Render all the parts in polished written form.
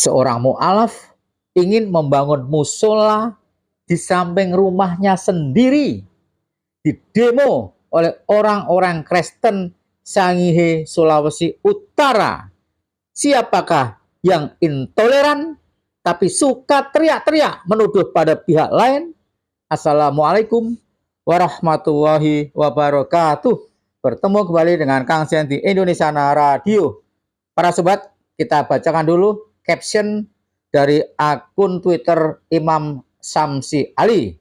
Seorang mu'alaf ingin membangun musola di samping rumahnya sendiri, didemo oleh orang-orang Kristen Sangihe, Sulawesi Utara. Siapakah yang intoleran tapi suka teriak-teriak menuduh pada pihak lain? Assalamualaikum warahmatullahi wabarakatuh. Bertemu kembali dengan Kang Sian di Indonesia Radio. Para sobat, kita bacakan dulu caption dari akun Twitter Imam Samsi Ali.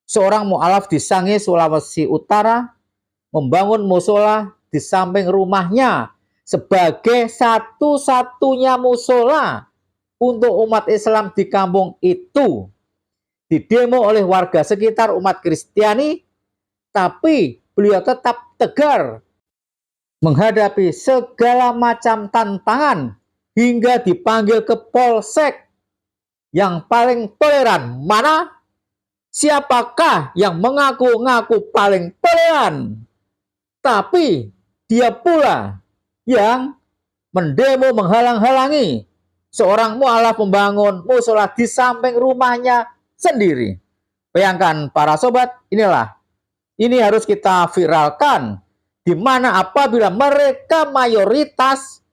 Seorang mu'alaf di Sangihe, Sulawesi Utara membangun musola di samping rumahnya sebagai satu-satunya musola untuk umat Islam di kampung itu. Didemo oleh warga sekitar umat Kristiani, tapi beliau tetap tegar menghadapi segala macam tantangan hingga dipanggil ke polsek. Yang paling toleran mana? Siapakah yang mengaku-ngaku paling toleran? Tapi dia pula yang mendemo menghalang-halangi seorang mu'alaf membangun musola di samping rumahnya sendiri. Bayangkan para sobat, ini harus kita viralkan, di mana apabila mereka mayoritas,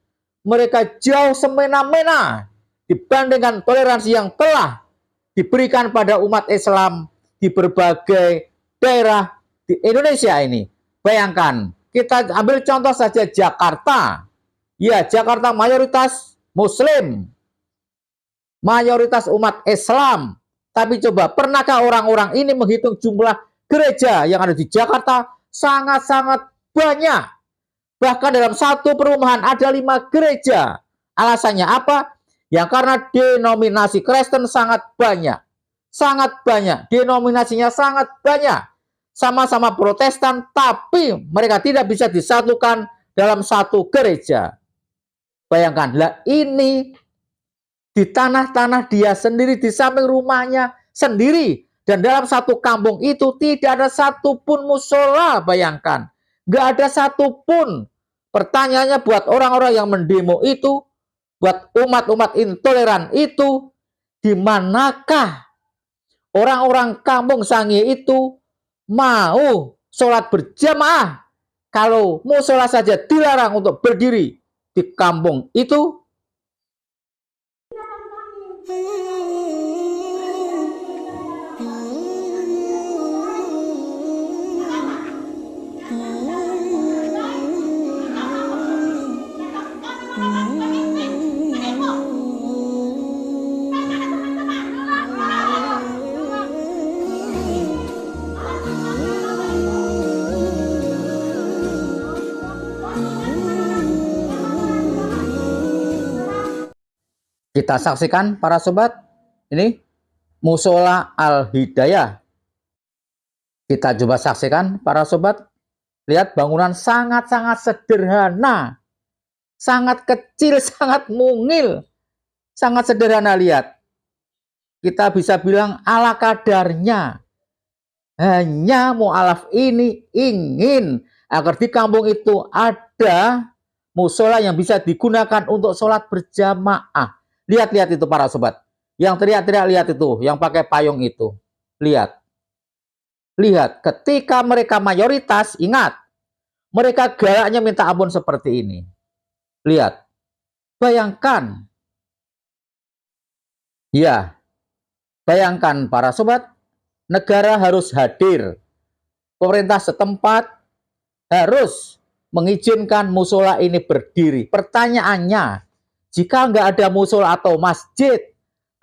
mereka jauh semena-mena dibandingkan toleransi yang telah diberikan pada umat Islam di berbagai daerah di Indonesia ini. Bayangkan, kita ambil contoh saja Jakarta. Ya, Jakarta mayoritas Muslim, mayoritas umat Islam. Tapi coba, pernahkah orang-orang ini menghitung jumlah gereja yang ada di Jakarta? Sangat-sangat banyak. Bahkan dalam satu perumahan ada 5 gereja. Alasannya apa? Ya karena denominasi Kristen sangat banyak. Sangat banyak. Denominasinya sangat banyak. Sama-sama Protestan, tapi mereka tidak bisa disatukan dalam satu gereja. Bayangkan, lah ini di tanah-tanah dia sendiri, di samping rumahnya sendiri. Dan dalam satu kampung itu tidak ada satupun musola, bayangkan. Nggak ada satupun. Pertanyaannya buat orang-orang yang mendemo itu, buat umat-umat intoleran itu, di manakah orang-orang kampung Sangihe itu mau sholat berjamaah kalau musola saja dilarang untuk berdiri di kampung itu? Kita saksikan para sobat, ini musola Al-Hidayah. Kita coba saksikan para sobat, lihat bangunan sangat-sangat sederhana, sangat kecil, sangat mungil, sangat sederhana. Lihat, kita bisa bilang ala kadarnya. Hanya mu'alaf ini ingin agar di kampung itu ada musola yang bisa digunakan untuk sholat berjamaah. Lihat-lihat itu para sobat. Yang teriak-teriak, lihat itu. Yang pakai payung itu. Lihat. Lihat. Ketika mereka mayoritas, ingat. Mereka galaknya minta ampun seperti ini. Lihat. Bayangkan. Ya. Bayangkan para sobat. Negara harus hadir. Pemerintah setempat harus mengizinkan musola ini berdiri. Pertanyaannya, jika nggak ada musola atau masjid,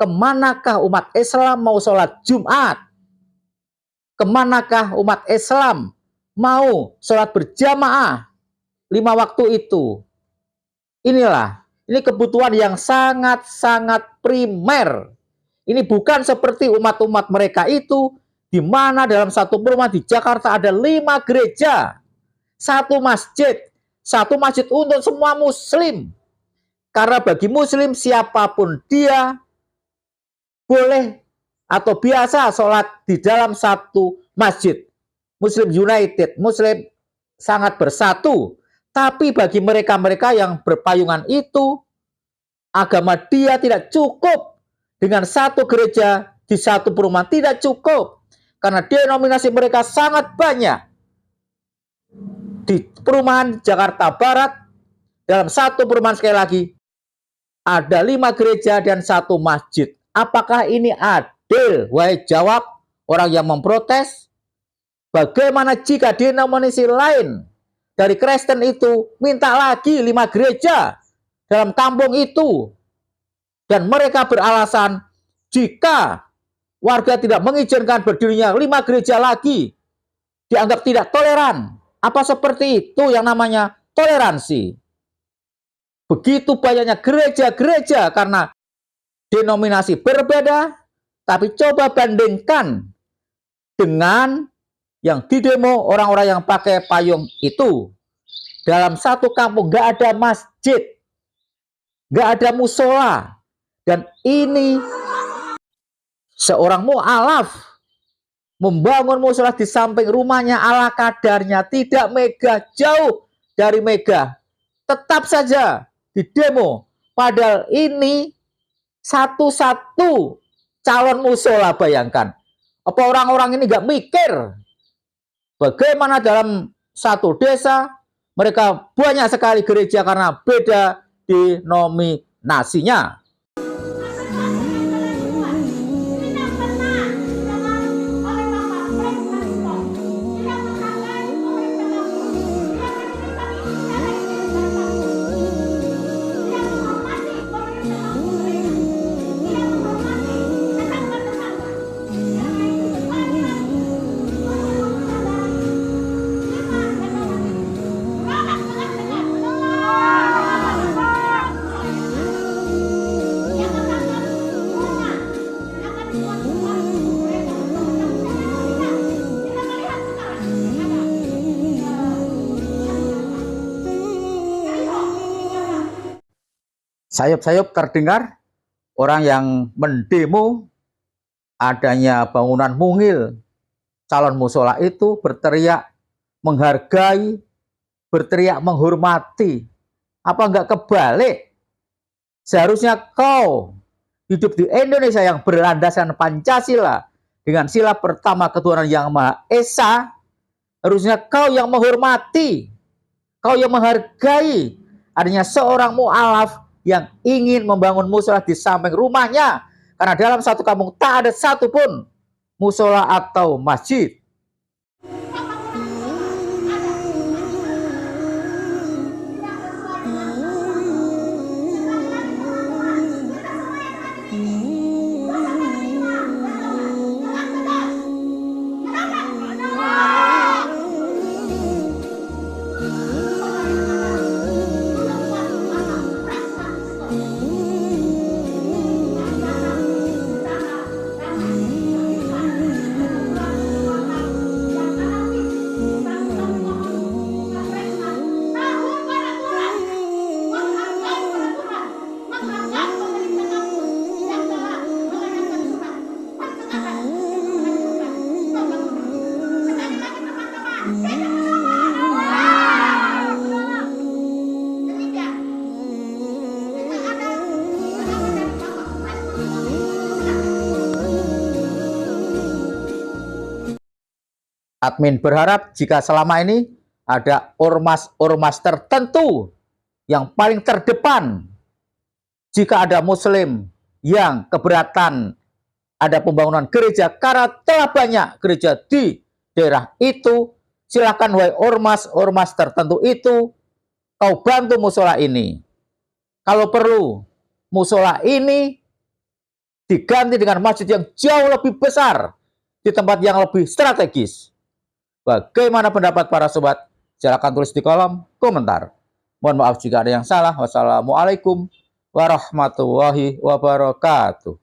kemanakah umat Islam mau sholat Jumat? Kemanakah umat Islam mau sholat berjamaah 5 waktu itu? Ini kebutuhan yang sangat-sangat primer. Ini bukan seperti umat-umat mereka itu, di mana dalam satu perumahan di Jakarta ada 5 gereja, satu masjid untuk semua muslim. Karena bagi muslim siapapun dia boleh atau biasa sholat di dalam satu masjid. Muslim United, Muslim sangat bersatu. Tapi bagi mereka-mereka yang berpayungan itu, agama dia tidak cukup dengan satu gereja di satu perumahan, tidak cukup. Karena denominasi mereka sangat banyak. Di perumahan Jakarta Barat, dalam satu perumahan sekali lagi, ada 5 gereja dan satu masjid. Apakah ini adil? Wahai jawab orang yang memprotes. Bagaimana jika denominasi lain dari Kristen itu minta lagi 5 gereja dalam kampung itu, dan mereka beralasan jika warga tidak mengizinkan berdirinya 5 gereja lagi, dianggap tidak toleran. Apa seperti itu yang namanya toleransi? Begitu banyaknya gereja-gereja karena denominasi berbeda, tapi coba bandingkan dengan yang didemo orang-orang yang pakai payung itu. Dalam satu kampung gak ada masjid, gak ada musola, dan ini seorang mu'alaf membangun musola di samping rumahnya ala kadarnya, tidak megah, jauh dari megah. Tetap saja didemo. Padahal ini satu-satu calon musola, bayangkan. Apa orang-orang ini gak mikir bagaimana dalam satu desa mereka banyak sekali gereja karena beda denominasinya. Sayup-sayup terdengar orang yang mendemo adanya bangunan mungil. Calon musola itu berteriak menghargai, berteriak menghormati. Apa enggak kebalik? Seharusnya kau hidup di Indonesia yang berlandaskan Pancasila dengan sila pertama ketuhanan yang Maha Esa. Harusnya kau yang menghormati, kau yang menghargai adanya seorang mu'alaf yang ingin membangun musola di samping rumahnya, karena dalam satu kampung tak ada satupun musola atau masjid. Admin berharap jika selama ini ada ormas-ormas tertentu yang paling terdepan, jika ada muslim yang keberatan ada pembangunan gereja karena telah banyak gereja di daerah itu, silakan wahai ormas-ormas tertentu itu, kau bantu musola ini. Kalau perlu, musola ini diganti dengan masjid yang jauh lebih besar di tempat yang lebih strategis. Bagaimana pendapat para sobat? Silakan tulis di kolom komentar. Mohon maaf jika ada yang salah. Wassalamualaikum warahmatullahi wabarakatuh.